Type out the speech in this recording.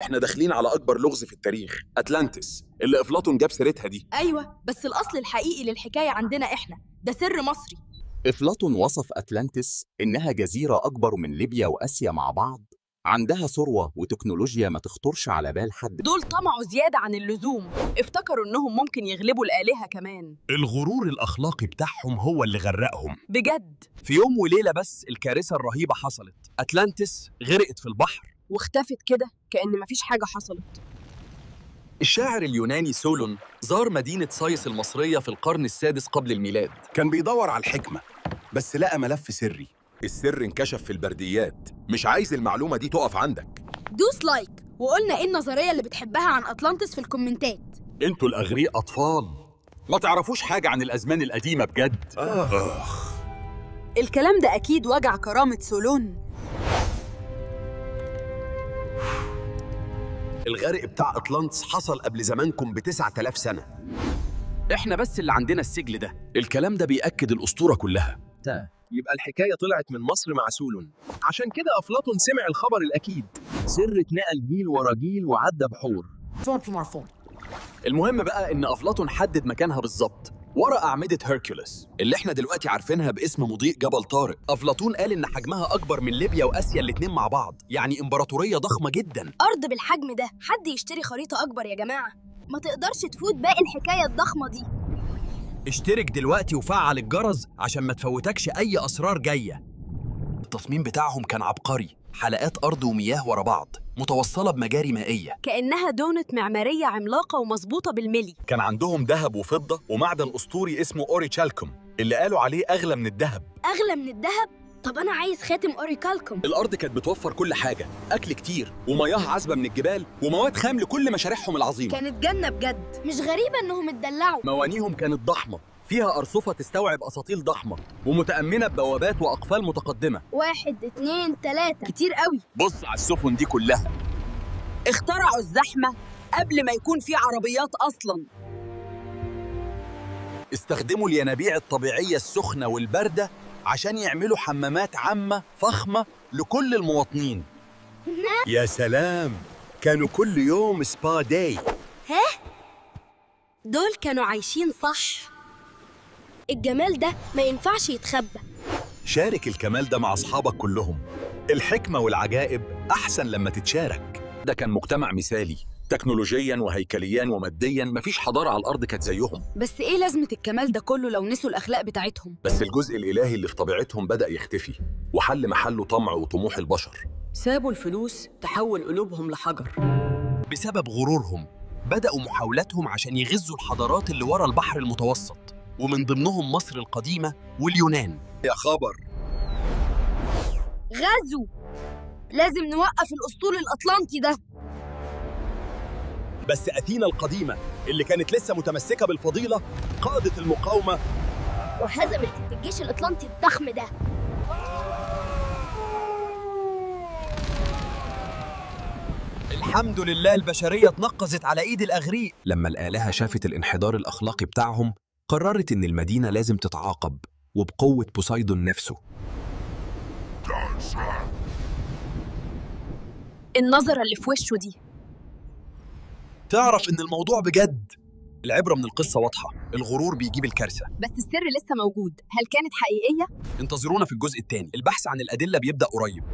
احنا داخلين على اكبر لغز في التاريخ، اتلانتس اللي افلاطون جاب سيرتها دي. أيوة، بس الأصل الحقيقي للحكاية عندنا إحنا، ده سر مصري. أفلاطون وصف أتلانتس إنها جزيرة أكبر من ليبيا وآسيا مع بعض، عندها ثروة وتكنولوجيا ما تخطرش على بال حد. دول طمعوا زيادة عن اللزوم، افتكروا إنهم ممكن يغلبوا الآلهة كمان. الغرور الأخلاقي بتاعهم هو اللي غرقهم. بجد. في يوم وليلة بس الكارثة الرهيبة حصلت، أتلانتس غرقت في البحر واختفت كده كأن مفيش حاجة حصلت. الشاعر اليوناني سولون زار مدينة سايس المصرية في القرن السادس قبل الميلاد. كان بيدور على الحكمة بس لقى ملف سري. السر انكشف في البرديات. مش عايز المعلومة دي تقف عندك. دوس لايك وقلنا ايه النظرية اللي بتحبها عن أطلانتس في الكومنتات. انتوا الأغرياء أطفال، ما تعرفوش حاجة عن الأزمان القديمة بجد. الكلام ده أكيد وجع كرامة سولون. الغرق بتاع أطلانتس حصل قبل زمانكم ب9000 سنة. احنا بس اللي عندنا السجل ده. الكلام ده بيأكد الأسطورة كلها. يبقى الحكاية طلعت من مصر مع سولون، عشان كده أفلاطون سمع الخبر الأكيد. سر اتنقل جيل ورا جيل وعدى بحور. المهم بقى إن أفلاطون حدد مكانها بالظبط ورا أعمدة هيركوليس اللي احنا دلوقتي عارفينها باسم مضيق جبل طارق. أفلاطون قال إن حجمها أكبر من ليبيا وآسيا الاتنين مع بعض، يعني إمبراطورية ضخمة جدا. أرض بالحجم ده حد يشتري خريطة أكبر يا جماعة؟ ما تقدرش تفوت باقي الحكاية الضخمة دي. اشترك دلوقتي وفعل الجرس عشان ما تفوتكش أي أسرار جاية. التصميم بتاعهم كان عبقري، حلقات أرض ومياه ورا بعض متوصلة بمجاري مائية، كأنها دونت معمارية عملاقة ومظبوطة بالملي. كان عندهم ذهب وفضة ومعدن أسطوري اسمه أوريتشالكوم اللي قالوا عليه أغلى من الذهب. أغلى من الذهب؟ طب أنا عايز خاتم أوريكالكم. الأرض كانت بتوفر كل حاجة، أكل كتير ومياه عذبة من الجبال ومواد خام لكل مشاريعهم العظيمة. كانت جنة بجد. مش غريبة إنهم اتدلعوا. موانيهم كانت ضخمة، فيها أرصفة تستوعب أساطيل ضخمة ومتأمنة ببوابات وأقفال متقدمة. 1 2 3 كتير قوي. بص على السفن دي كلها. اخترعوا الزحمة قبل ما يكون في عربيات أصلاً. استخدموا الينابيع الطبيعية السخنة والباردة عشان يعملوا حمامات عامة فخمة لكل المواطنين. يا سلام، كانوا كل يوم سبا داي. دول كانوا عايشين صح. الجمال ده ما ينفعش يتخبى. شارك الكمال ده مع أصحابك كلهم. الحكمة والعجائب أحسن لما تتشارك. ده كان مجتمع مثالي، تكنولوجياً وهيكلياً ومادياً مفيش حضارة على الأرض كانت زيهم. بس إيه لازمة الكمال ده كله لو نسوا الأخلاق بتاعتهم؟ بس الجزء الإلهي اللي في طبيعتهم بدأ يختفي وحل محله طمع وطموح البشر. سابوا الفلوس تحول قلوبهم لحجر. بسبب غرورهم بدأوا محاولاتهم عشان يغزوا الحضارات اللي ورا البحر المتوسط، ومن ضمنهم مصر القديمة واليونان. يا خبر، غزو. لازم نوقف الأسطول الأطلنطي ده. بس أثينا القديمة اللي كانت لسه متمسكة بالفضيلة قادت المقاومة وهزمت الجيش الأطلنطي الضخم ده. الحمد لله البشرية اتنقذت على إيد الأغريق. لما الآلهة شافت الانحدار الأخلاقي بتاعهم قررت إن المدينة لازم تتعاقب وبقوة بوسايدون نفسه. النظرة اللي في وشه دي. تعرف إن الموضوع بجد. العبرة من القصة واضحة، الغرور بيجيب الكارثة. بس السر لسه موجود، هل كانت حقيقية؟ انتظرونا في الجزء الثاني، البحث عن الأدلة بيبدأ قريب.